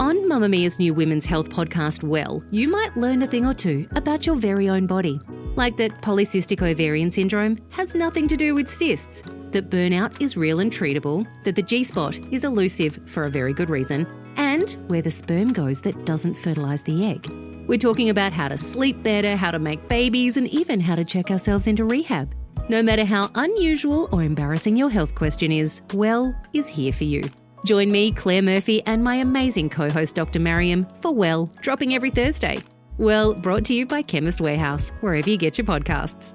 On Mamamia's new women's health podcast, Well, you might learn a thing or two about your very own body. Like that polycystic ovarian syndrome has nothing to do with cysts, that burnout is real and treatable, that the G-spot is elusive for a very good reason, and where the sperm goes that doesn't fertilise the egg. We're talking about how to sleep better, how to make babies, and even how to check ourselves into rehab. No matter how unusual or embarrassing your health question is, Well is here for you. Join me, Claire Murphy, and my amazing co-host Dr. Mariam for Well, dropping every Thursday. Well, brought to you by Chemist Warehouse, wherever you get your podcasts.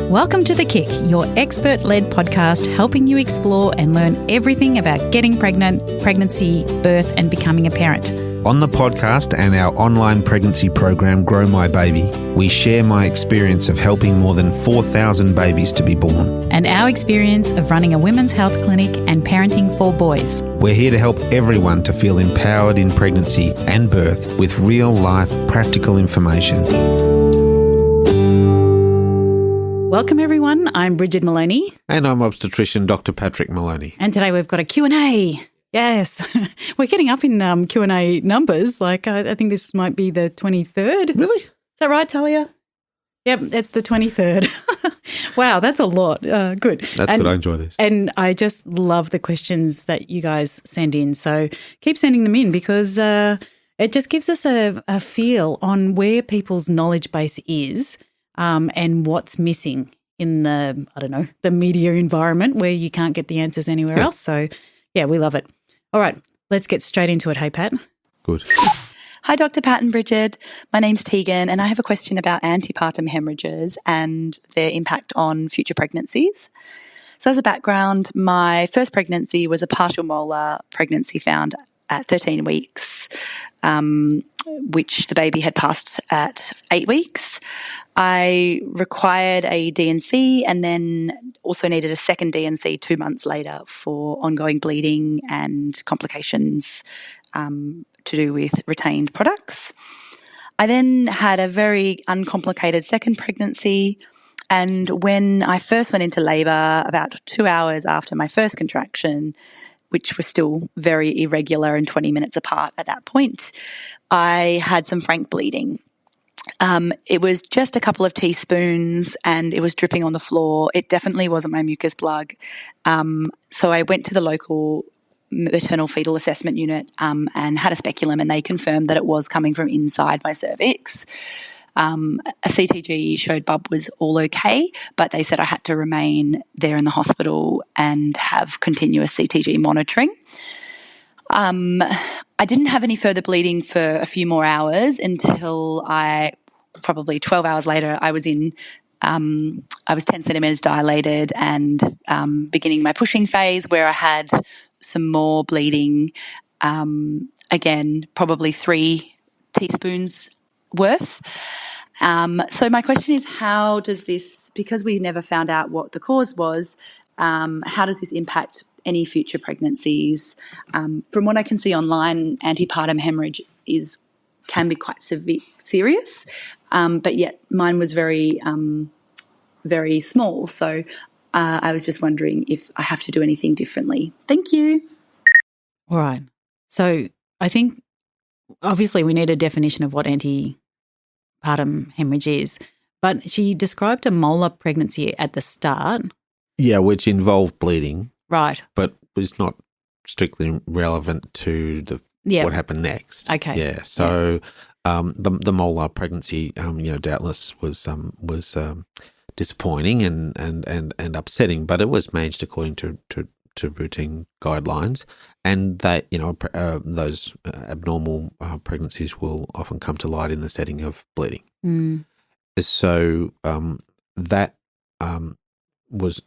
Welcome to The Kick, your expert-led podcast helping you explore and learn everything about getting pregnant, pregnancy, birth, and becoming a parent. On the podcast and our online pregnancy program, Grow My Baby, we share my experience of helping more than 4,000 babies to be born. And our experience of running a women's health clinic and parenting 4 boys. We're here to help everyone to feel empowered in pregnancy and birth with real-life practical information. Welcome everyone, I'm Brigid Maloney. And I'm obstetrician Dr. Patrick Maloney. And today we've got a Q&A. Yes, we're getting up in Q&A numbers. Like I think this might be the 23rd. Really? Is that right, Talia? Yep, it's the 23rd. Wow, that's a lot. Good. That's good. I enjoy this. And I just love the questions that you guys send in. So keep sending them in because it just gives us a feel on where people's knowledge base is and what's missing in the media environment where you can't get the answers anywhere else. So, yeah, we love it. All right, let's get straight into it. Hey, Pat. Good. Hi, Dr. Pat and Brigid. My name's Tegan and I have a question about antepartum hemorrhages and their impact on future pregnancies. So as a background, my first pregnancy was a partial molar pregnancy found at 13 weeks, which the baby had passed at 8 weeks. I required a D&C and then also needed a second D&C 2 months later for ongoing bleeding and complications to do with retained products. I then had a very uncomplicated second pregnancy, and when I first went into labour, about 2 hours after my first contraction, which were still very irregular and 20 minutes apart at that point, I had some frank bleeding. It was just a couple of teaspoons and it was dripping on the floor. It definitely wasn't my mucus plug. So I went to the local maternal fetal assessment unit and had a speculum, and they confirmed that it was coming from inside my cervix. A CTG showed bub was all okay, but they said I had to remain there in the hospital and have continuous CTG monitoring. I didn't have any further bleeding for a few more hours until probably 12 hours later, I was 10 centimetres dilated and beginning my pushing phase where I had some more bleeding, again, probably 3 teaspoons worth. So my question is, how does this, because we never found out what the cause was, how does this impact any future pregnancies? From what I can see online, antepartum hemorrhage can be quite serious, but yet mine was very, very small. So I was just wondering if I have to do anything differently. Thank you. All right. So I think obviously we need a definition of what antepartum hemorrhage is, but she described a molar pregnancy at the start. Yeah, which involved bleeding. Right. But was not strictly relevant to what happened next. Okay. Yeah. So the molar pregnancy, doubtless was disappointing and upsetting, but it was managed according to routine guidelines, and that those abnormal pregnancies will often come to light in the setting of bleeding. Mm. So that was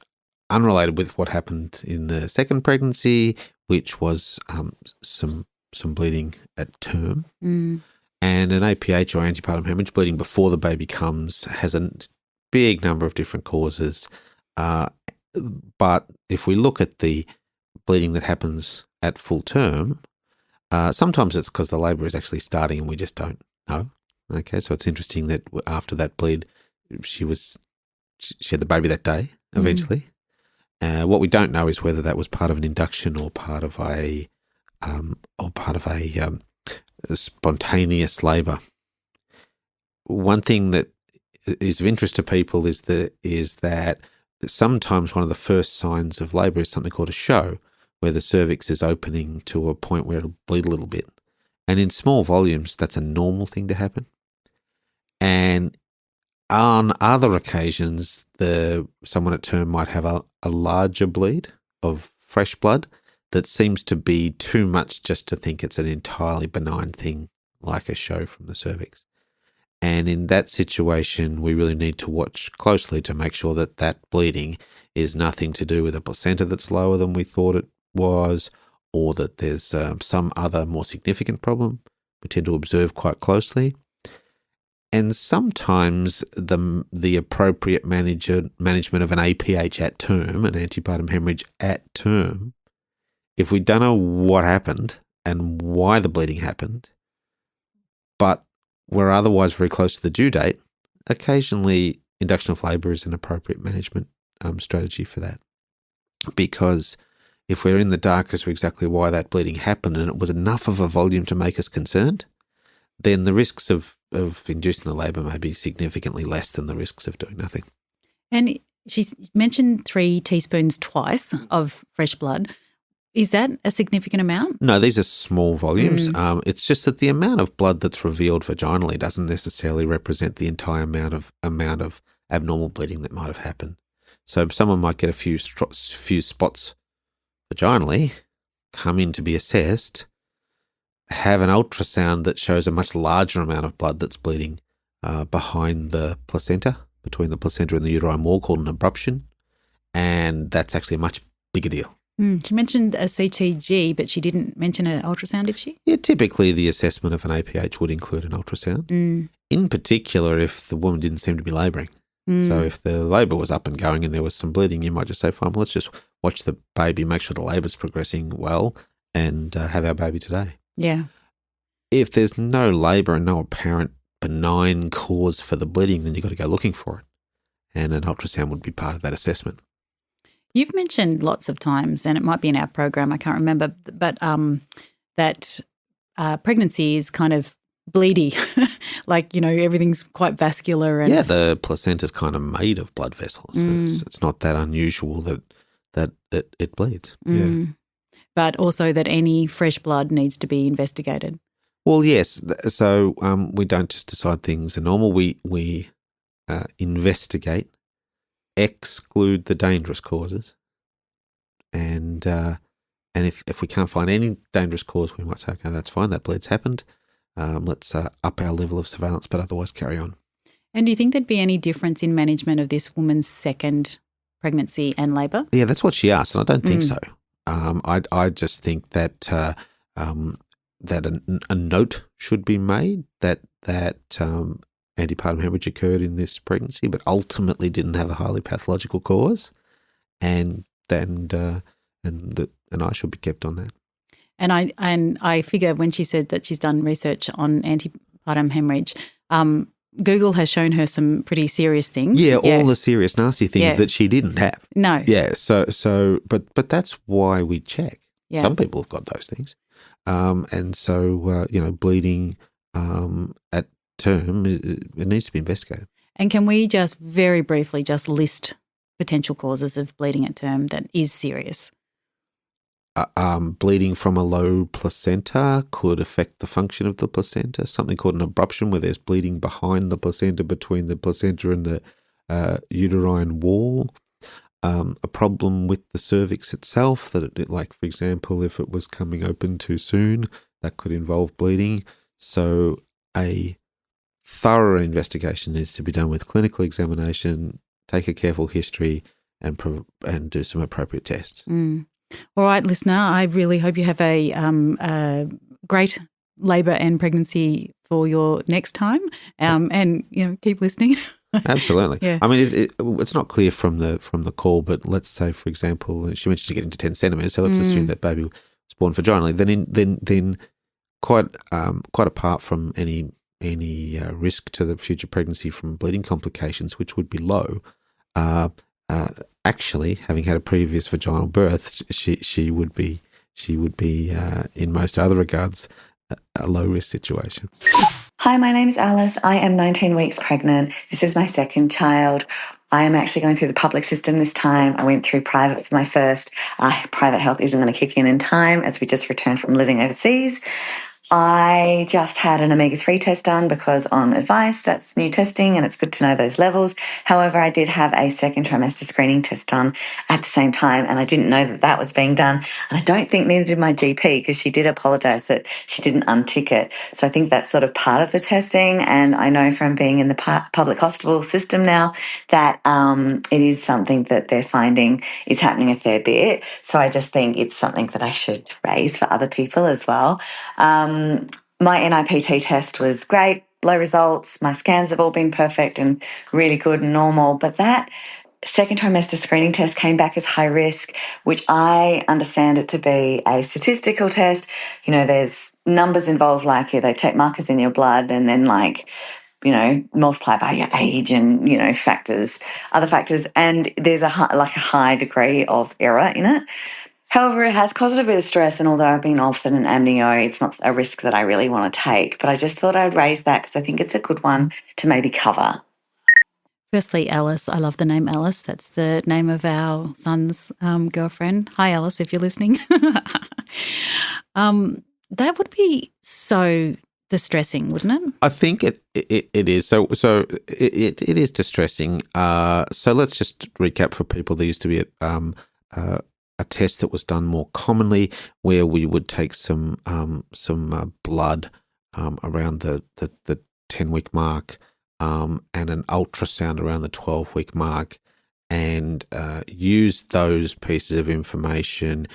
unrelated with what happened in the second pregnancy, which was some bleeding at term. Mm. And an APH or antepartum hemorrhage, bleeding before the baby comes, has a big number of different causes. But if we look at the bleeding that happens at full term, sometimes it's because the labour is actually starting and we just don't know. Okay, so it's interesting that after that bleed, she had the baby that day eventually. What we don't know is whether that was part of an induction or part of a spontaneous labour. One thing that is of interest to people is that sometimes one of the first signs of labour is something called a show, where the cervix is opening to a point where it'll bleed a little bit. And in small volumes, that's a normal thing to happen. And on other occasions, someone at term might have a larger bleed of fresh blood that seems to be too much just to think it's an entirely benign thing like a show from the cervix. And in that situation, we really need to watch closely to make sure that that bleeding is nothing to do with a placenta that's lower than we thought it was, or that there's some other more significant problem. We tend to observe quite closely. And sometimes the appropriate management of an APH at term, an antepartum hemorrhage at term, if we don't know what happened and why the bleeding happened, but we're otherwise very close to the due date, occasionally induction of labour is an appropriate management strategy for that. Because if we're in the dark as to exactly why that bleeding happened and it was enough of a volume to make us concerned, then the risks of inducing the labour may be significantly less than the risks of doing nothing. And she's mentioned 3 teaspoons twice of fresh blood. Is that a significant amount? No, these are small volumes. It's just that the amount of blood that's revealed vaginally doesn't necessarily represent the entire amount of abnormal bleeding that might have happened. So someone might get a few spots vaginally, come in to be assessed, have an ultrasound that shows a much larger amount of blood that's bleeding behind the placenta, between the placenta and the uterine wall, called an obstruction, and that's actually a much bigger deal. She mentioned a CTG, but she didn't mention an ultrasound, did she? Yeah, typically the assessment of an APH would include an ultrasound, in particular if the woman didn't seem to be labouring. So if the labour was up and going and there was some bleeding, you might just say, fine, well, let's just watch the baby, make sure the labour's progressing well, and have our baby today. Yeah. If there's no labour and no apparent benign cause for the bleeding, then you've got to go looking for it. And an ultrasound would be part of that assessment. You've mentioned lots of times, and it might be in our program, I can't remember, but that pregnancy is kind of bleedy, like, everything's quite vascular. And yeah, the placenta's kind of made of blood vessels. It's not that unusual that it bleeds. Yeah. But also that any fresh blood needs to be investigated. Well, yes. So we don't just decide things are normal. We investigate, exclude the dangerous causes, and if we can't find any dangerous cause, we might say, okay, that's fine, that bleed's happened. Let's up our level of surveillance, but otherwise carry on. And do you think there'd be any difference in management of this woman's second pregnancy and labour? Yeah, that's what she asked, and I don't think so. I just think that that a note should be made that antepartum hemorrhage occurred in this pregnancy, but ultimately didn't have a highly pathological cause, and an eye should be kept on that. And I figure when she said that she's done research on antepartum hemorrhage, Google has shown her some pretty serious things. Yeah, all the serious nasty things that she didn't have. No. Yeah. So, but that's why we check. Yeah. Some people have got those things, and so bleeding at term, it needs to be investigated. And can we just very briefly just list potential causes of bleeding at term that is serious? Bleeding from a low placenta could affect the function of the placenta. Something called an obstruction, where there's bleeding behind the placenta, between the placenta and the uterine wall. A problem with the cervix itself, like, for example, if it was coming open too soon, that could involve bleeding. So a thorough investigation needs to be done with clinical examination, take a careful history, and do some appropriate tests. All right, listener, I really hope you have a great labour and pregnancy for your next time, and keep listening. Absolutely. Yeah. I mean, it's not clear from the call, but let's say, for example, she mentioned getting to 10 centimetres, so let's assume that baby was born vaginally. Then quite apart from any risk to the future pregnancy from bleeding complications, which would be low, actually, having had a previous vaginal birth, she would be in most other regards a low risk situation. Hi, my name is Alice. I am 19 weeks pregnant. This is my second child. I am actually going through the public system this time. I went through private for my first. Private health isn't going to kick in time as we just returned from living overseas. I just had an omega-3 test done because on advice, that's new testing and it's good to know those levels. However, I did have a second trimester screening test done at the same time and I didn't know that that was being done. And I don't think neither did my GP because she did apologise that she didn't untick it. So I think that's sort of part of the testing. And I know from being in the public hospital system now that it is something that they're finding is happening a fair bit. So I just think it's something that I should raise for other people as well. My NIPT test was great, low results. My scans have all been perfect and really good and normal. But that second trimester screening test came back as high risk, which I understand it to be a statistical test. You know, there's numbers involved, like they take markers in your blood and then multiply by your age and, other factors. And there's a high degree of error in it. However, it has caused a bit of stress, and although I've been offered an amnio, it's not a risk that I really want to take. But I just thought I'd raise that because I think it's a good one to maybe cover. Firstly, Alice, I love the name Alice. That's the name of our son's girlfriend. Hi, Alice, if you're listening. That would be so distressing, wouldn't it? I think it is. So it is distressing. So let's just recap for people. There used to be a test that was done more commonly where we would take some blood around the 10-week mark and an ultrasound around the 12-week mark and use those pieces of information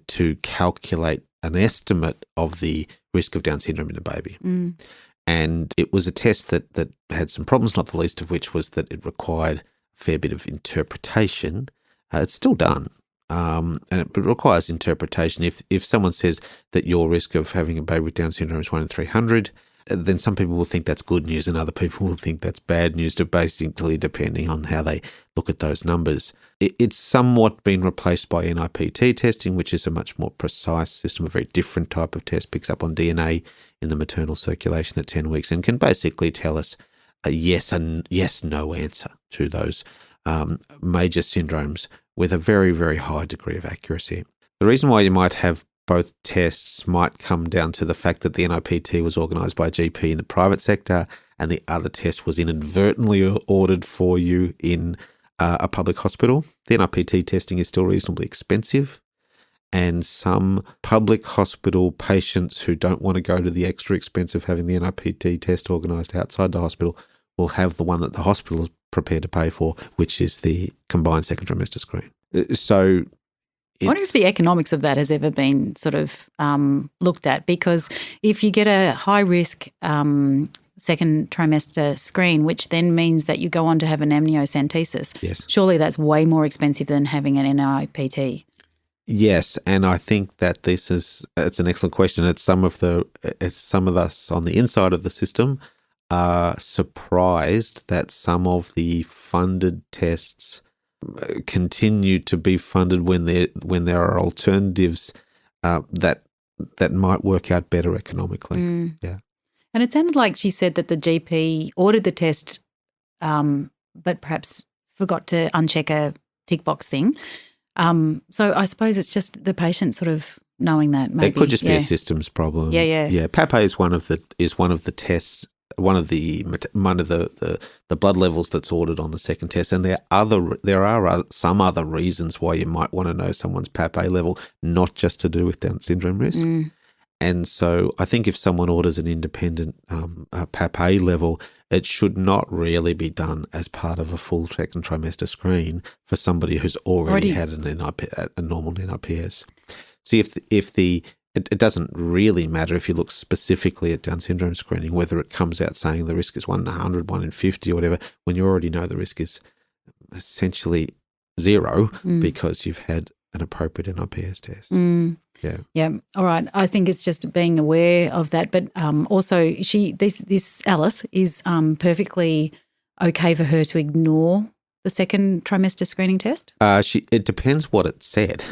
to calculate an estimate of the risk of Down syndrome in a baby. Mm. And it was a test that had some problems, not the least of which was that it required a fair bit of interpretation. It's still done. And it requires interpretation. If someone says that your risk of having a baby with Down syndrome is 1 in 300, then some people will think that's good news and other people will think that's bad news, basically depending on how they look at those numbers. It's somewhat been replaced by NIPT testing, which is a much more precise system, a very different type of test, picks up on DNA in the maternal circulation at 10 weeks and can basically tell us a yes/no answer to those major syndromes with a very, very high degree of accuracy. The reason why you might have both tests might come down to the fact that the NIPT was organised by a GP in the private sector and the other test was inadvertently ordered for you in a public hospital. The NIPT testing is still reasonably expensive, and some public hospital patients who don't want to go to the extra expense of having the NIPT test organised outside the hospital will have the one that the hospital is prepared to pay for, which is the combined second trimester screen. So I wonder if the economics of that has ever been sort of looked at, because if you get a high-risk second trimester screen, which then means that you go on to have an amniocentesis, yes, surely that's way more expensive than having an NIPT. Yes, and I think that it's an excellent question. It's some of us on the inside of the system are surprised that some of the funded tests continue to be funded when there are alternatives that might work out better economically. Mm. Yeah, and it sounded like she said that the GP ordered the test, but perhaps forgot to uncheck a tick box thing. So I suppose it's just the patient sort of knowing that. Maybe it could just be a systems problem. Yeah. Pap A is one of the tests. One of the blood levels that's ordered on the second test, and there are some other reasons why you might want to know someone's Pap A level, not just to do with Down syndrome risk. Mm. And so I think if someone orders an independent Pap A level, it should not really be done as part of a full second trimester screen for somebody who's already had a normal NIPS. See, it doesn't really matter if you look specifically at Down syndrome screening, whether it comes out saying the risk is 1 in 100, 1 in 50 or whatever, when you already know the risk is essentially zero because you've had an appropriate NIPS test. Yeah. Yeah. All right. I think it's just being aware of that. But also this Alice is perfectly okay for her to ignore the second trimester screening test? It depends what it said.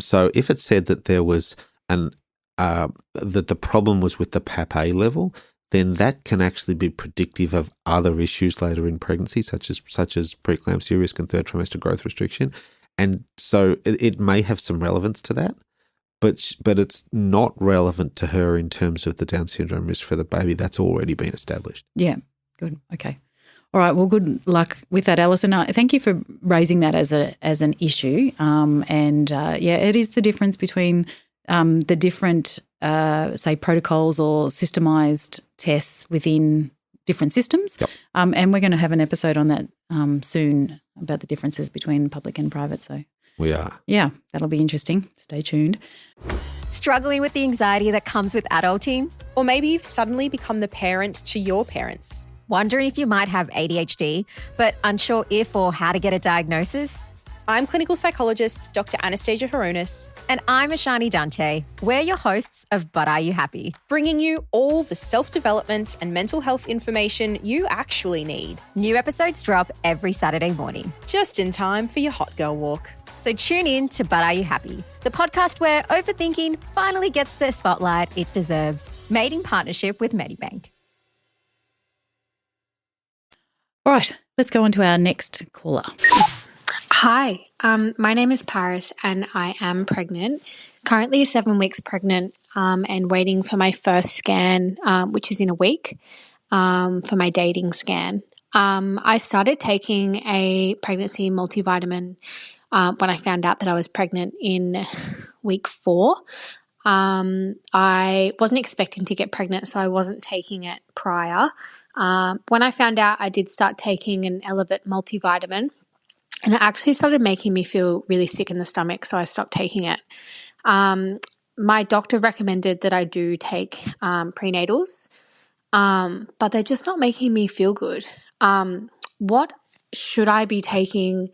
So if it said that there was that the problem was with the Pap A level, then that can actually be predictive of other issues later in pregnancy, such as preeclampsia risk and third trimester growth restriction. And so it may have some relevance to that, but it's not relevant to her in terms of the Down syndrome risk for the baby. That's already been established. Yeah, good. Okay. All right. Well, good luck with that, Alison. Thank you for raising that as an issue. It is the difference between the different, say, protocols or systemised tests within different systems. Yep. And we're going to have an episode on that soon about the differences between public and private. So we are. Yeah, that'll be interesting. Stay tuned. Struggling with the anxiety that comes with adulting? Or maybe you've suddenly become the parent to your parents. Wondering if you might have ADHD, but unsure if or how to get a diagnosis? I'm clinical psychologist Dr. Anastasia Horonis. And I'm Ashani Dante. We're your hosts of But Are You Happy? Bringing you all the self-development and mental health information you actually need. New episodes drop every Saturday morning. Just in time for your hot girl walk. So tune in to But Are You Happy? The podcast where overthinking finally gets the spotlight it deserves. Made in partnership with Medibank. All right, let's go on to our next caller. Hi, my name is Paris and I am pregnant, currently 7 weeks pregnant and waiting for my first scan, which is in a week, for my dating scan. I started taking a pregnancy multivitamin when I found out that I was pregnant in week 4. I wasn't expecting to get pregnant, so I wasn't taking it prior. When I found out, I did start taking an Elevate multivitamin, and it actually started making me feel really sick in the stomach, so I stopped taking it. My doctor recommended that I do take prenatals, but they're just not making me feel good. What should I be taking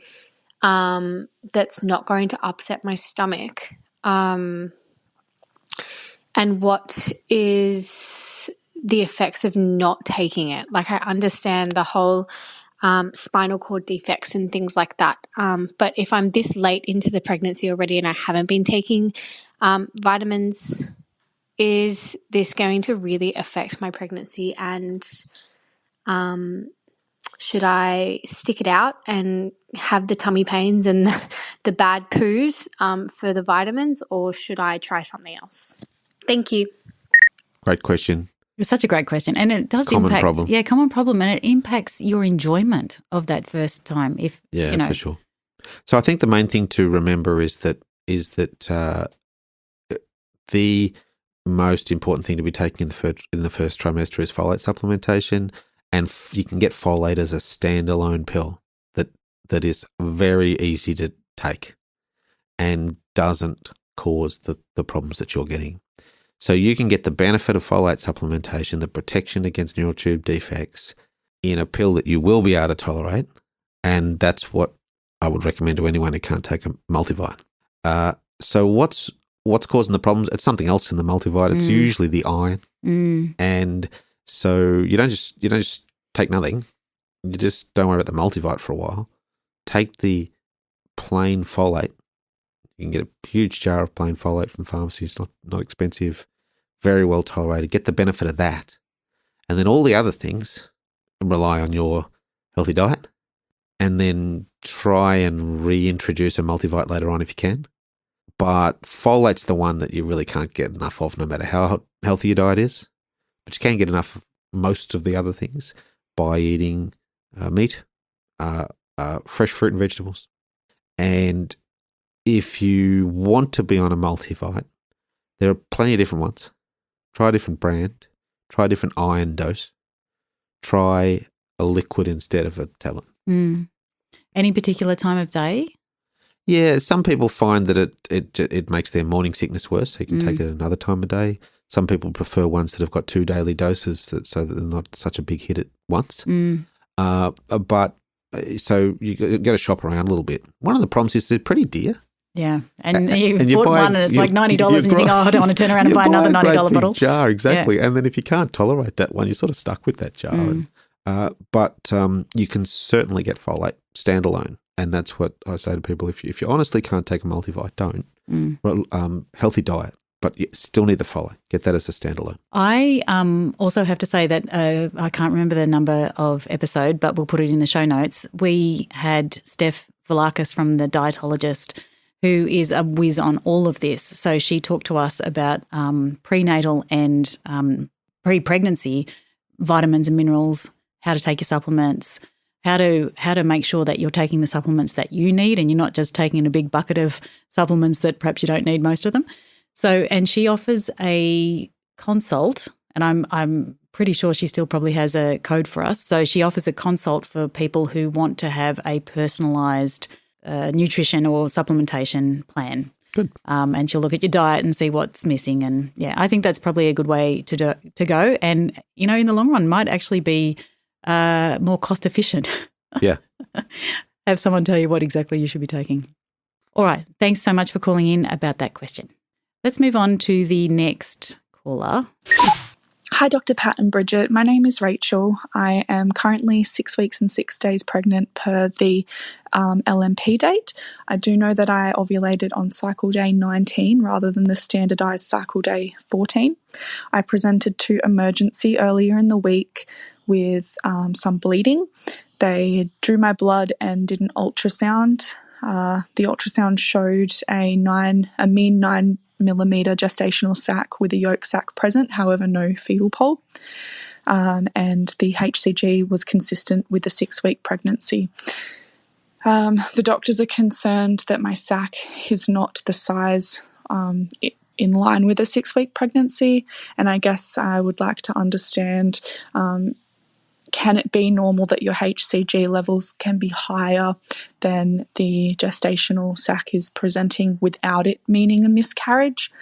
that's not going to upset my stomach? And what is the effects of not taking it? Like, I understand the whole spinal cord defects and things like that. But if I'm this late into the pregnancy already and I haven't been taking vitamins, is this going to really affect my pregnancy? And should I stick it out and have the tummy pains and the bad poos for the vitamins, or should I try something else? Thank you. Great question. It's such a great question, and it does Common impact. problem. Yeah, common problem, and it impacts your enjoyment of that first time. If for sure. So I think the main thing to remember is that the most important thing to be taking in the first trimester is folate supplementation, and you can get folate as a standalone pill that is very easy to take and doesn't cause the problems that you're getting. So you can get the benefit of folate supplementation, the protection against neural tube defects, in a pill that you will be able to tolerate, and that's what I would recommend to anyone who can't take a multivite. So what's causing the problems? It's something else in the multivite. It's usually the iron, and so you don't just take nothing. You just don't worry about the multivite for a while. Take the plain folate. You can get a huge jar of plain folate from pharmacy. It's not expensive, very well tolerated. Get the benefit of that. And then all the other things, rely on your healthy diet, and then try and reintroduce a multivite later on if you can. But folate's the one that you really can't get enough of no matter how healthy your diet is. But you can get enough of most of the other things by eating meat, fresh fruit and vegetables. And if you want to be on a multivite, there are plenty of different ones. Try a different brand. Try a different iron dose. Try a liquid instead of a tablet. Any particular time of day? Yeah, some people find that it makes their morning sickness worse. So you can take it another time of day. Some people prefer ones that have got 2 daily doses so that they're not such a big hit at once. So you got to shop around a little bit. One of the problems is they're pretty dear. Yeah, and you and you bought buy- one and it's you- like $90 you and you think, buy- oh, I don't want to turn around and you buy another a great $90 big bottle. jar, exactly. And then if you can't tolerate that one, you're sort of stuck with that jar. But you can certainly get folate standalone. And that's what I say to people. If you honestly can't take a multivit, don't. Well, healthy diet, but you still need the folate. Get that as a standalone. I also have to say that I can't remember the number of episode, but we'll put it in the show notes. We had Steph Velakis from the dietologist, who is a whiz on all of this. So she talked to us about prenatal and pre-pregnancy vitamins and minerals, how to take your supplements, how to make sure that you're taking the supplements that you need and you're not just taking a big bucket of supplements that perhaps you don't need most of them. So, and she offers a consult, and I'm pretty sure she still probably has a code for us. So she offers a consult for people who want to have a personalised nutrition or supplementation plan. Good. And she'll look at your diet and see what's missing. And yeah, I think that's probably a good way to go. And, you know, in the long run might actually be more cost efficient. Yeah. Have someone tell you what exactly you should be taking. All right. Thanks so much for calling in about that question. Let's move on to the next caller. Hi, Dr. Pat and Brigid. My name is Rachel. I am currently 6 weeks and 6 days pregnant per the LMP date. I do know that I ovulated on cycle day 19 rather than the standardised cycle day 14. I presented to emergency earlier in the week with some bleeding. They drew my blood and did an ultrasound. The ultrasound showed a mean 9 millimetre gestational sac with a yolk sac present, however no fetal pole, and the HCG was consistent with the 6-week pregnancy. The doctors are concerned that my sac is not the size in line with a 6-week pregnancy, and I guess I would like to understand, can it be normal that your HCG levels can be higher than the gestational sac is presenting without it meaning a miscarriage?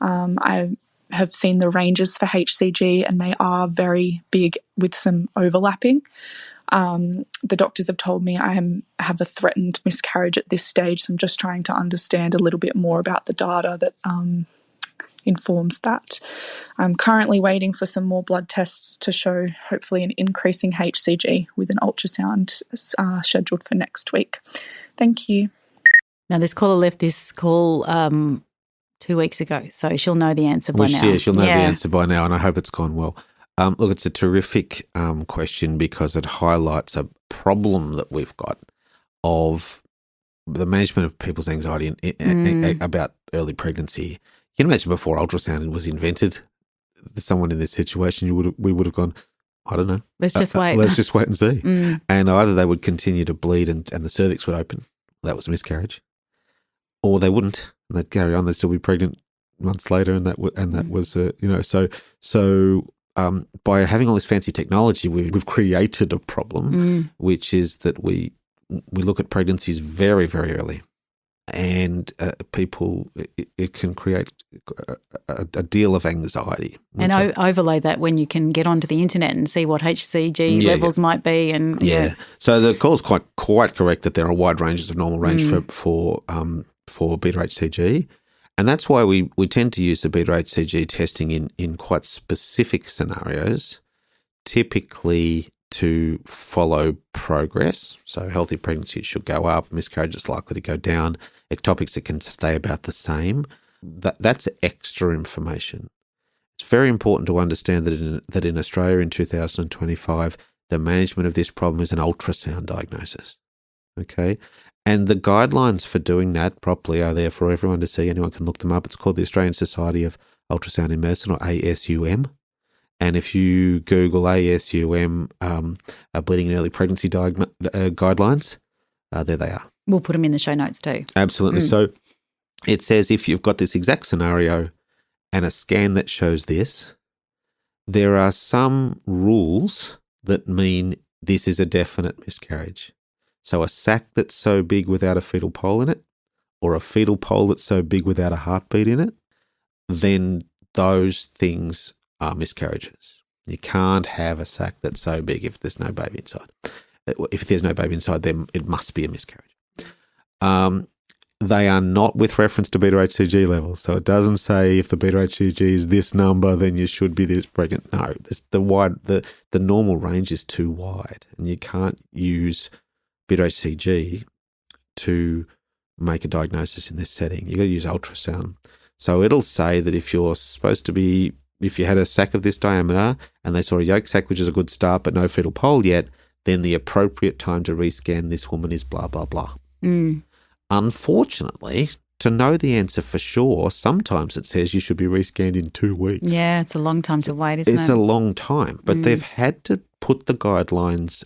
I have seen the ranges for HCG and they are very big with some overlapping. The doctors have told me I have a threatened miscarriage at this stage, so I'm just trying to understand a little bit more about the data that informs that. I'm currently waiting for some more blood tests to show hopefully an increasing HCG with an ultrasound scheduled for next week. Thank you. Now, this caller left this call 2 weeks ago, so she'll know the answer by now. Yeah, she'll know the answer by now, and I hope it's gone well. Look, it's a terrific question because it highlights a problem that we've got of the management of people's anxiety about early pregnancy. You can imagine before ultrasound was invented, someone in this situation, we would have gone, I don't know. Let's just wait. Let's just wait and see. And either they would continue to bleed and the cervix would open. That was a miscarriage. Or they wouldn't. And they'd carry on. They'd still be pregnant months later. And that was, so by having all this fancy technology, we've created a problem, which is that we look at pregnancies very, very early. And people, it can create a deal of anxiety. And overlay that when you can get onto the internet and see what HCG levels might be. And So the call is quite correct that there are wide ranges of normal range for beta HCG. And that's why we tend to use the beta HCG testing in quite specific scenarios, typically to follow progress. So healthy pregnancies should go up, miscarriage is likely to go down, ectopics that can stay about the same. That's extra information. It's very important to understand that in Australia in 2025, the management of this problem is an ultrasound diagnosis. Okay? And the guidelines for doing that properly are there for everyone to see. Anyone can look them up. It's called the Australian Society of Ultrasound in Medicine, or ASUM. And if you Google ASUM bleeding in early pregnancy guidelines, there they are. We'll put them in the show notes too. Absolutely. So it says if you've got this exact scenario and a scan that shows this, there are some rules that mean this is a definite miscarriage. So a sac that's so big without a fetal pole in it, or a fetal pole that's so big without a heartbeat in it, then those things are miscarriages. You can't have a sac that's so big if there's no baby inside. If there's no baby inside, then it must be a miscarriage. they are not with reference to beta-HCG levels. So it doesn't say if the beta-HCG is this number, then you should be this pregnant. No, the normal range is too wide, and you can't use beta-HCG to make a diagnosis in this setting. You've got to use ultrasound. So it'll say that if you had a sac of this diameter and they saw a yolk sac, which is a good start, but no fetal pole yet, then the appropriate time to rescan this woman is blah, blah, blah. Unfortunately, to know the answer for sure, sometimes it says you should be rescanned in 2 weeks. Yeah, it's a long time to wait, isn't it? It's a long time, but they've had to put the guidelines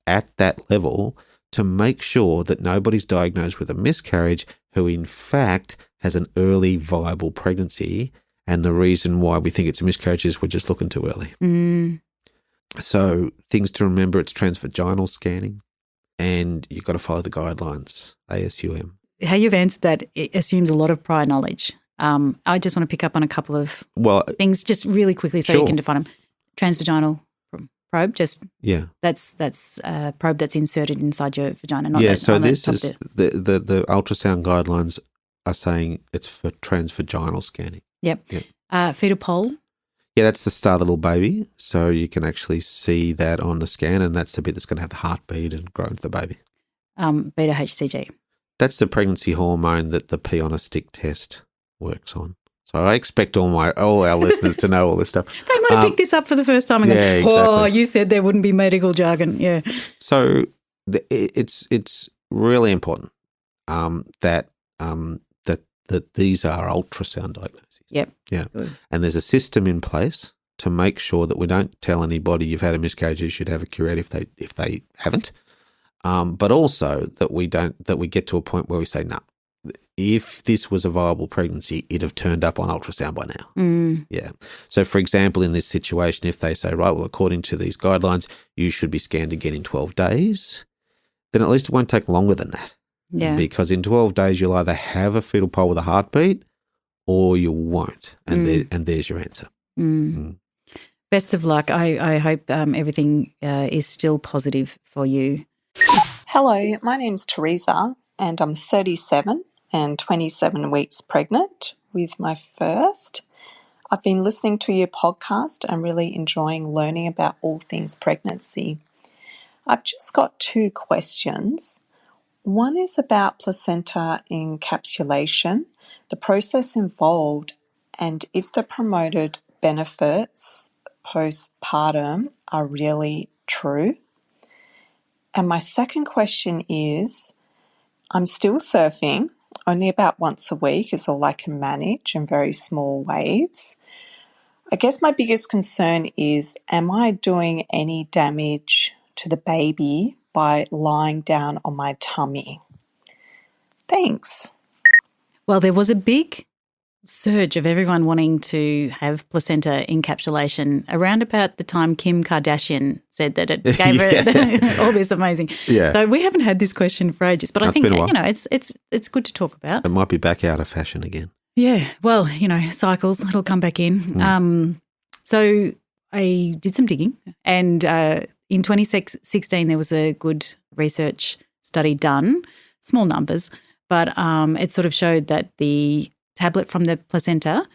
at that level to make sure that nobody's diagnosed with a miscarriage who in fact has an early viable pregnancy, and the reason why we think it's a miscarriage is we're just looking too early. So things to remember, it's transvaginal scanning, and you've got to follow the guidelines, ASUM. How you've answered that, it assumes a lot of prior knowledge. I just want to pick up on a couple of things just really quickly so you can define them. Transvaginal probe, that's a probe that's inserted inside your vagina. So this is the ultrasound guidelines are saying it's for transvaginal scanning. Yep. Fetal pole. Yeah, that's the start of the little baby. So you can actually see that on the scan, and that's the bit that's going to have the heartbeat and grow into the baby. Beta-HCG. That's the pregnancy hormone that the pee on a stick test works on. So I expect all our listeners to know all this stuff. They might pick this up for the first time and go, exactly. You said there wouldn't be medical jargon. Yeah. So it's really important that these are ultrasound diagnoses. Yep. Yeah. Good. And there's a system in place to make sure that we don't tell anybody you've had a miscarriage, you should have a curette if they haven't. But also that we get to a point where we say, no, if this was a viable pregnancy, it'd have turned up on ultrasound by now. Yeah. So, for example, in this situation, if they say, right, well, according to these guidelines, you should be scanned again in 12 days, then at least it won't take longer than that. Yeah. Because in 12 days, you'll either have a fetal pole with a heartbeat or you won't. And there's your answer. Best of luck. I hope everything is still positive for you. Hello, my name's Teresa and I'm 37 and 27 weeks pregnant with my first. I've been listening to your podcast and really enjoying learning about all things pregnancy. I've just got 2 questions. One is about placenta encapsulation, the process involved, and if the promoted benefits postpartum are really true. And my second question is, I'm still surfing, only about once a week is all I can manage in very small waves. I guess my biggest concern is, am I doing any damage to the baby by lying down on my tummy? Thanks. Well, there was a big surge of everyone wanting to have placenta encapsulation around about the time Kim Kardashian said that it gave her all this amazing. Yeah. So we haven't had this question for ages, but I think it's good to talk about. It might be back out of fashion again. Yeah. Well, cycles, it'll come back in. So I did some digging, and in 2016 there was a good research study done, small numbers, but it sort of showed that the tablet from the placenta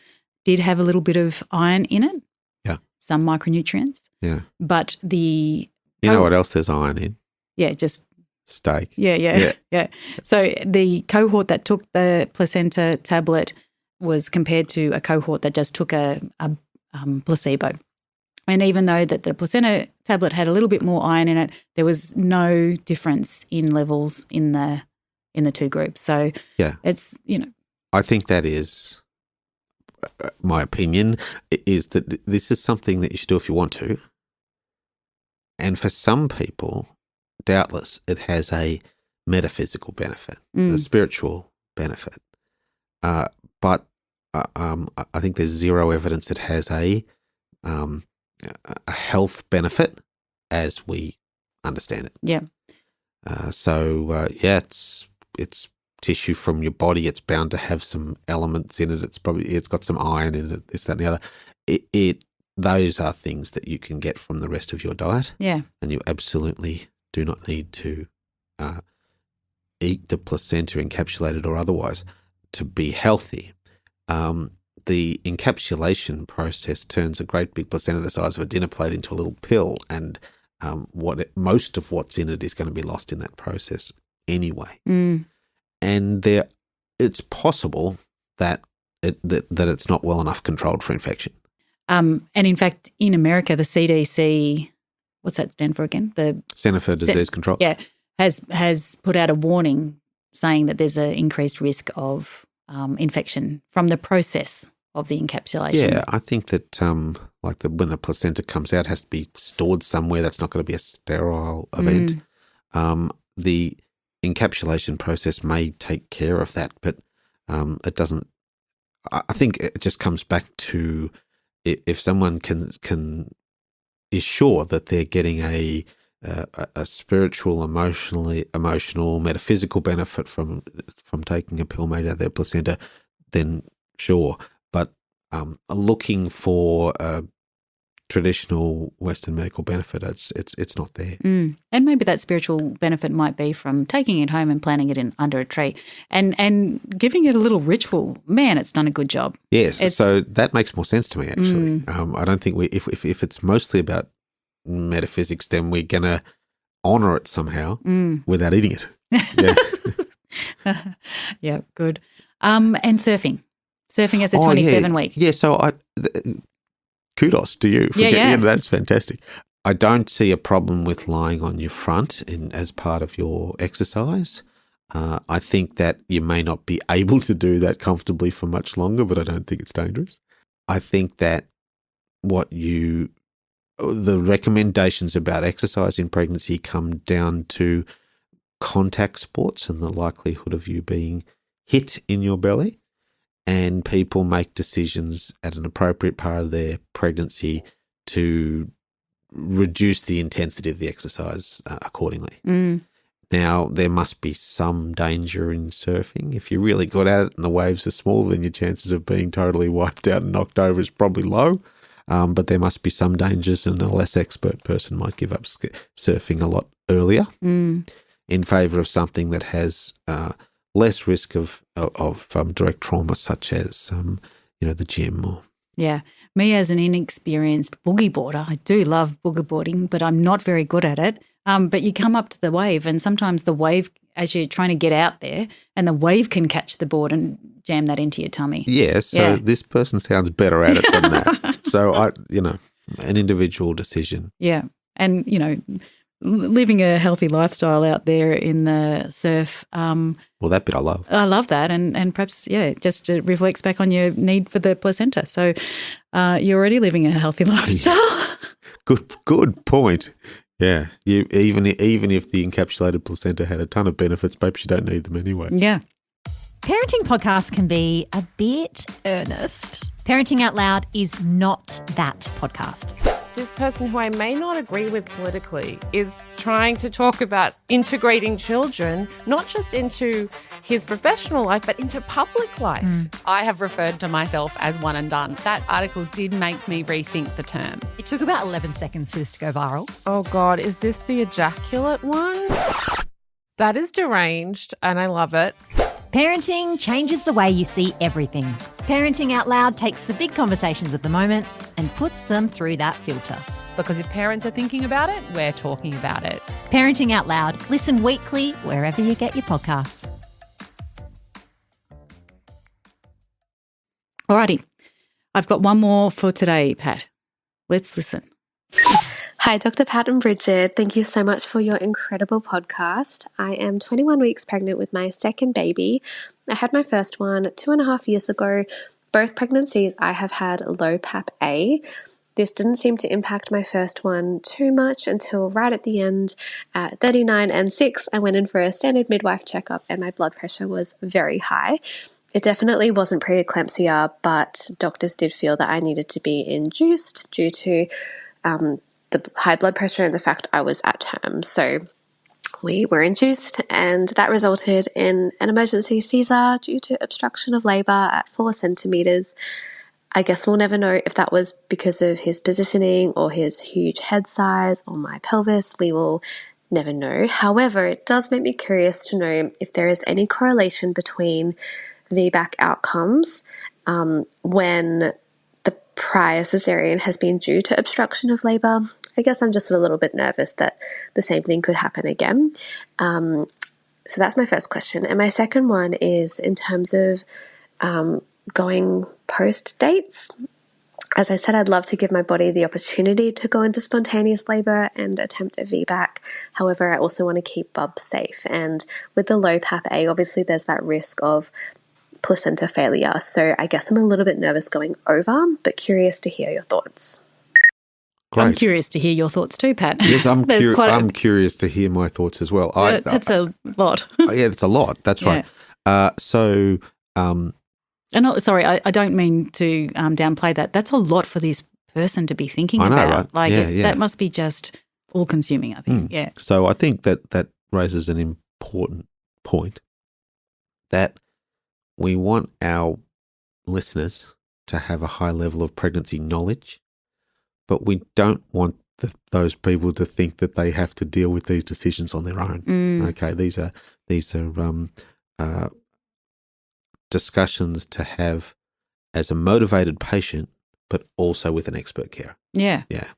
did have a little bit of iron in it. Yeah. Some micronutrients. Yeah. But you know what else there's iron in? Yeah, just steak. Yeah. So the cohort that took the placenta tablet was compared to a cohort that just took a placebo. And even though that the placenta tablet had a little bit more iron in it, there was no difference in levels in the 2 groups. So it's, I think that is my opinion, is that this is something that you should do if you want to. And for some people, doubtless, it has a metaphysical benefit, a spiritual benefit. But I think there's zero evidence it has a health benefit as we understand it. Yeah. It's tissue from your body. It's bound to have some elements in it. It's got some iron in it, this, that, and the other. Those are things that you can get from the rest of your diet. Yeah. And you absolutely do not need to the placenta, encapsulated or otherwise, to be healthy. The encapsulation process turns a great big placenta the size of a dinner plate into a little pill, and most of what's in it is going to be lost in that process anyway. And it's possible that it's not well enough controlled for infection. And in fact, in America, the CDC, what's that stand for again? The Centre for Disease Control. Yeah, has put out a warning saying that there's an increased risk of infection from the process of the encapsulation. Yeah, I think that when the placenta comes out, it has to be stored somewhere. That's not going to be a sterile event. The encapsulation process may take care of that, but it doesn't. I think it just comes back to if someone is sure that they're getting a spiritual, emotional, metaphysical benefit from taking a pill made out of their placenta, then sure. But looking for a traditional Western medical benefit, it's not there. And maybe that spiritual benefit might be from taking it home and planting it in under a tree and giving it a little ritual. Man, it's done a good job. Yes, so that makes more sense to me actually. I don't think if it's mostly about metaphysics, then we're going to honour it somehow without eating it. Yeah, yeah, good. And surfing as a 27-week. Yeah, so kudos to you for getting into that's fantastic. I don't see a problem with lying on your front as part of your exercise. I think that you may not be able to do that comfortably for much longer, but I don't think it's dangerous. I think that the recommendations about exercise in pregnancy come down to contact sports and the likelihood of you being hit in your belly, and people make decisions at an appropriate part of their pregnancy to reduce the intensity of the exercise accordingly. Now, there must be some danger in surfing. If you're really good at it and the waves are small, then your chances of being totally wiped out and knocked over is probably low. But there must be some dangers, and a less expert person might give up surfing a lot earlier in favour of something that has less risk of direct trauma, such as the gym. Yeah, me as an inexperienced boogie boarder, I do love boogie boarding, but I'm not very good at it. But you come up to the wave, and sometimes the wave, as you're trying to get out there, and the wave can catch the board and jam that into your tummy. Yeah, so this person sounds better at it than that. So an individual decision. Yeah, and living a healthy lifestyle out there in the surf. Well, that bit I love. I love that, and perhaps just reflects back on your need for the placenta. So you're already living a healthy lifestyle. Good point. Yeah, even if the encapsulated placenta had a ton of benefits, perhaps you don't need them anyway. Yeah. Parenting podcasts can be a bit earnest. Parenting Out Loud is not that podcast. This person who I may not agree with politically is trying to talk about integrating children, not just into his professional life, but into public life. I have referred to myself as one and done. That article did make me rethink the term. It took about 11 seconds for this to go viral. Oh God, is this the ejaculate one? That is deranged and I love it. Parenting changes the way you see everything. Parenting Out Loud takes the big conversations of the moment and puts them through that filter. Because if parents are thinking about it, we're talking about it. Parenting Out Loud. Listen weekly wherever you get your podcasts. Alrighty. I've got one more for today, Pat. Let's listen. Hi, Dr. Pat and Brigid. Thank you so much for your incredible podcast. I am 21 weeks pregnant with my second baby. I had my first one 2.5 years ago. Both pregnancies I have had low Pap A. This didn't seem to impact my first one too much until right at the end at 39 and 6, I went in for a standard midwife checkup and my blood pressure was very high. It definitely wasn't preeclampsia, but doctors did feel that I needed to be induced due to the high blood pressure and the fact I was at term. So we were induced, and that resulted in an emergency caesar due to obstruction of labour at 4 centimetres. I guess we'll never know if that was because of his positioning or his huge head size or my pelvis. We will never know. However, it does make me curious to know if there is any correlation between VBAC outcomes when the prior caesarean has been due to obstruction of labour. I guess I'm just a little bit nervous that the same thing could happen again. So that's my first question. And my second one is in terms of going post dates. As I said, I'd love to give my body the opportunity to go into spontaneous labour and attempt a VBAC. However, I also want to keep Bub safe. And with the low Pap A, obviously there's that risk of placenta failure. So I guess I'm a little bit nervous going over, but curious to hear your thoughts. Great. I'm curious to hear your thoughts too, Pat. Yes, I'm curious to hear my thoughts as well. That's a lot. Yeah, that's a lot. That's right. And sorry, I don't mean to downplay that. That's a lot for this person to be thinking about. Right? That must be just all-consuming, I think. Yeah. So I think that raises an important point that we want our listeners to have a high level of pregnancy knowledge, but we don't want those people to think that they have to deal with these decisions on their own. Okay, these are discussions to have as a motivated patient, but also with an expert carer. Yeah. Yeah.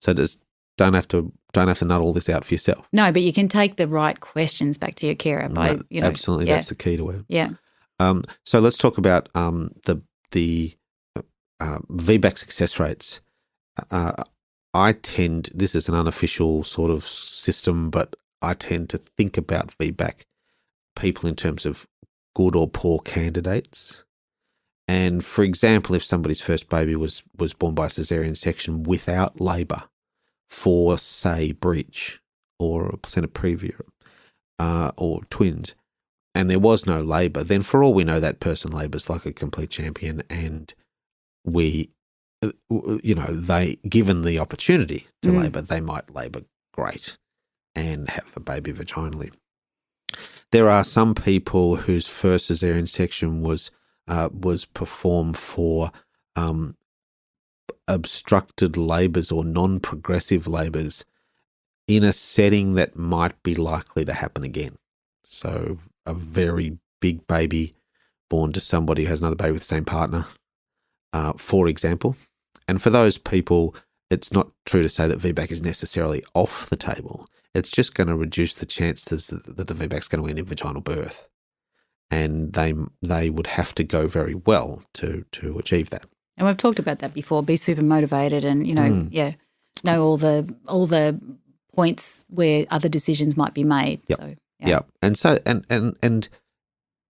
So just don't have to nut all this out for yourself. No, but you can take the right questions back to your carer by absolutely. That's the key to it. Yeah. So let's talk about the VBAC success rates. This is an unofficial sort of system, but I tend to think about VBAC people in terms of good or poor candidates. And for example, if somebody's first baby was born by caesarean section without labour for, say, breech or a placenta previa or twins, and there was no labour, then for all we know that person labours like a complete champion, and they, given the opportunity to labour, they might labour great and have a baby vaginally. There are some people whose first caesarean section was performed for obstructed labours or non-progressive labours in a setting that might be likely to happen again. So a very big baby born to somebody who has another baby with the same partner, for example. And for those people, it's not true to say that VBAC is necessarily off the table. It's just going to reduce the chances that the VBAC is going to end in vaginal birth. And they would have to go very well to achieve that. And we've talked about that before. Be super motivated, and know all the points where other decisions might be made. Yep. So, yeah. And so and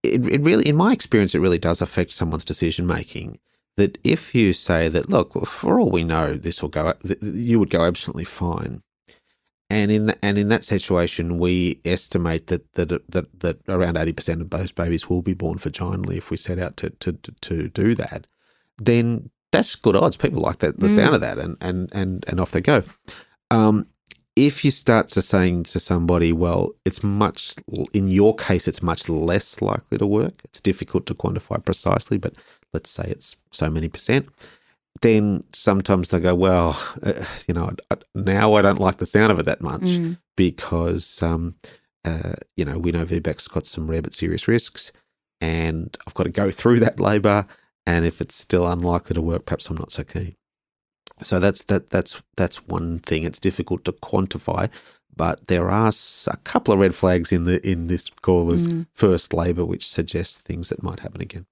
it really, in my experience, it really does affect someone's decision making. That if you say that, look, for all we know, this will go, you would go absolutely fine. And in that situation, we estimate that around 80% of those babies will be born vaginally if we set out to do that. Then that's good odds. People like the sound of that, and off they go. If you start saying to somebody, well, in your case, it's much less likely to work. It's difficult to quantify precisely, but let's say it's so many percent. Then sometimes they go, well, now I don't like the sound of it that much because, we know VBAC's got some rare but serious risks, and I've got to go through that labour, and if it's still unlikely to work, perhaps I'm not so keen. So that's one thing. It's difficult to quantify, but there are a couple of red flags in this caller's first labour which suggests things that might happen again.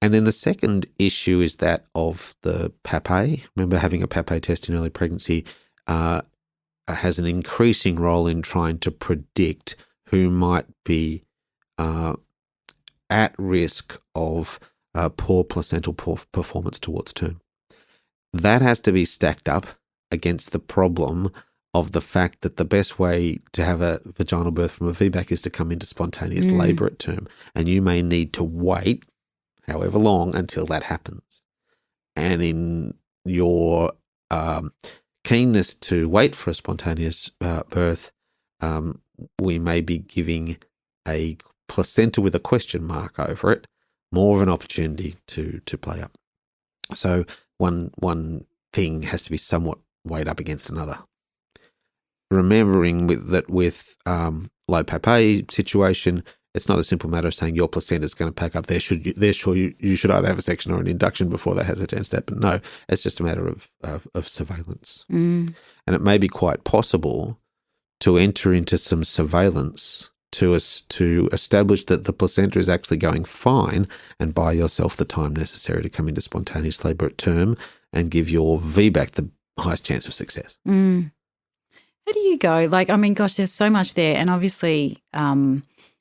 And then the second issue is that of the Pap A. Remember, having a Pap A test in early pregnancy has an increasing role in trying to predict who might be at risk of poor placental performance towards term. That has to be stacked up against the problem of the fact that the best way to have a vaginal birth from a VBAC is to come into spontaneous labour at term, and you may need to wait however long until that happens. And in your keenness to wait for a spontaneous birth, we may be giving a placenta with a question mark over it more of an opportunity to play up. So one thing has to be somewhat weighed up against another. remembering with low Pap A situation, it's not a simple matter of saying your placenta is going to pack up. Therefore, you should either have a section or an induction before that has a chance to happen. No, it's just a matter of surveillance. Mm. And it may be quite possible to enter into some surveillance to establish that the placenta is actually going fine, and buy yourself the time necessary to come into spontaneous labour at term and give your VBAC the highest chance of success. Mm. How do you go? Like, I mean, gosh, there's so much there, and obviously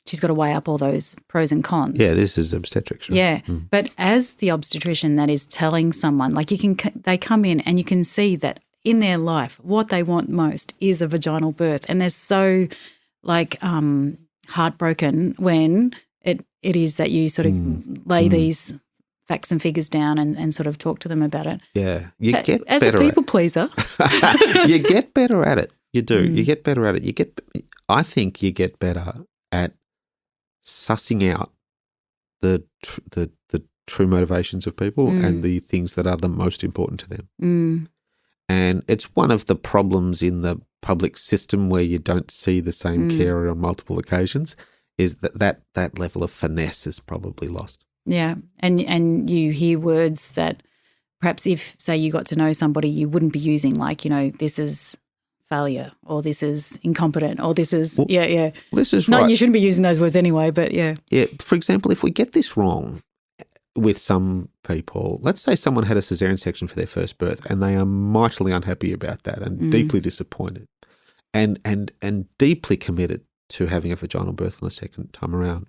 she's got to weigh up all those pros and cons. Yeah, this is obstetrics, right? Yeah, but as the obstetrician that is telling someone, like they come in and you can see that in their life what they want most is a vaginal birth, and they're so like heartbroken when it is that you sort of lay these facts and figures down and sort of talk to them about it. Yeah, you get as better a people pleaser. You get better at it. You do. You get better at it. I think you get better at sussing out the true motivations of people and the things that are the most important to them. Mm. And it's one of the problems in the public system where you don't see the same carer on multiple occasions, is that level of finesse is probably lost. Yeah, and you hear words that perhaps if, say, you got to know somebody, you wouldn't be using, like, this is failure, or this is incompetent, or this is, This is no, right. you shouldn't be using those words anyway, but yeah. Yeah, for example, if we get this wrong with some people, let's say someone had a caesarean section for their first birth and they are mightily unhappy about that and deeply disappointed and deeply committed to having a vaginal birth on the second time around.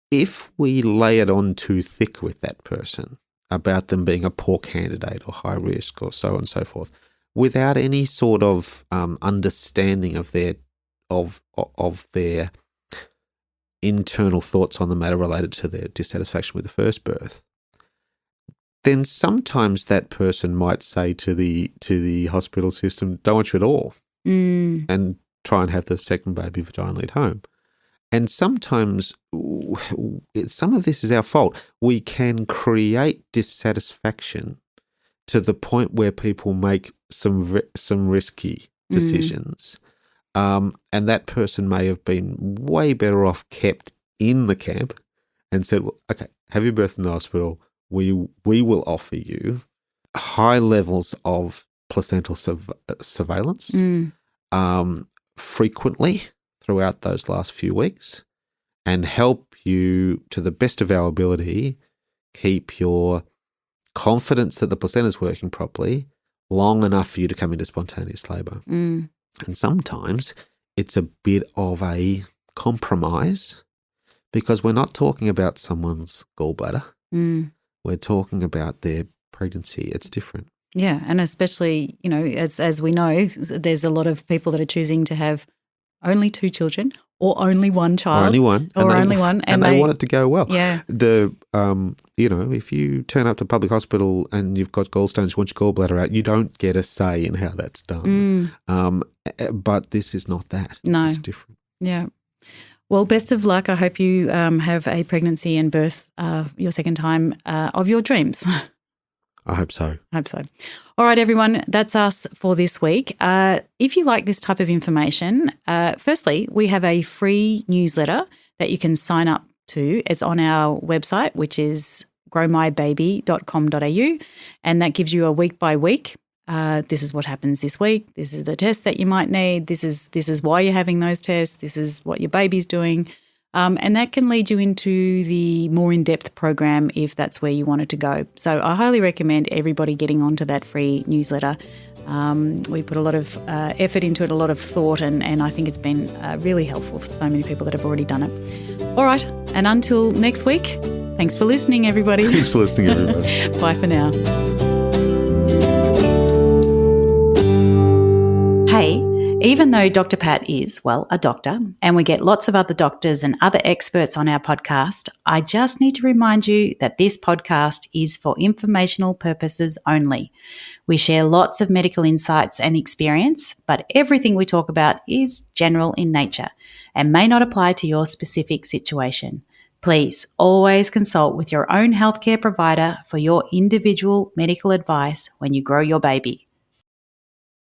If we lay it on too thick with that person about them being a poor candidate or high risk or so on and so forth, without any sort of understanding of their internal thoughts on the matter related to their dissatisfaction with the first birth, then sometimes that person might say to the hospital system, "Don't want you at all," and try and have the second baby vaginally at home. And sometimes some of this is our fault. We can create dissatisfaction to the point where people make some risky decisions. And that person may have been way better off kept in the camp and said, well, okay, have your birth in the hospital. We will offer you high levels of placental surveillance frequently throughout those last few weeks, and help you, to the best of our ability, keep your confidence that the placenta is working properly long enough for you to come into spontaneous labour. And sometimes it's a bit of a compromise, because we're not talking about someone's gallbladder. We're talking about their pregnancy. It's different. Yeah, and especially, as we know, there's a lot of people that are choosing to have only 2 children or only one child. Or only one. And they want it to go well. Yeah. If you turn up to public hospital and you've got gallstones, you want your gallbladder out, you don't get a say in how that's done. But this is not that. No. This is different. Yeah. Well, best of luck. I hope you have a pregnancy and birth your second time of your dreams. I hope so. All right, everyone, that's us for this week. If you like this type of information, firstly, we have a free newsletter that you can sign up to. It's on our website, which is growmybaby.com.au, and that gives you a week by week. This is what happens this week. This is the test that you might need. This is why you're having those tests. This is what your baby's doing. And that can lead you into the more in-depth program if that's where you wanted to go. So I highly recommend everybody getting onto that free newsletter. We put a lot of effort into it, a lot of thought, and I think it's been really helpful for so many people that have already done it. All right, and until next week, thanks for listening, everybody. Thanks for listening, everybody. Bye for now. Hey. Even though Dr. Pat is, a doctor, and we get lots of other doctors and other experts on our podcast, I just need to remind you that this podcast is for informational purposes only. We share lots of medical insights and experience, but everything we talk about is general in nature and may not apply to your specific situation. Please always consult with your own healthcare provider for your individual medical advice when you grow your baby.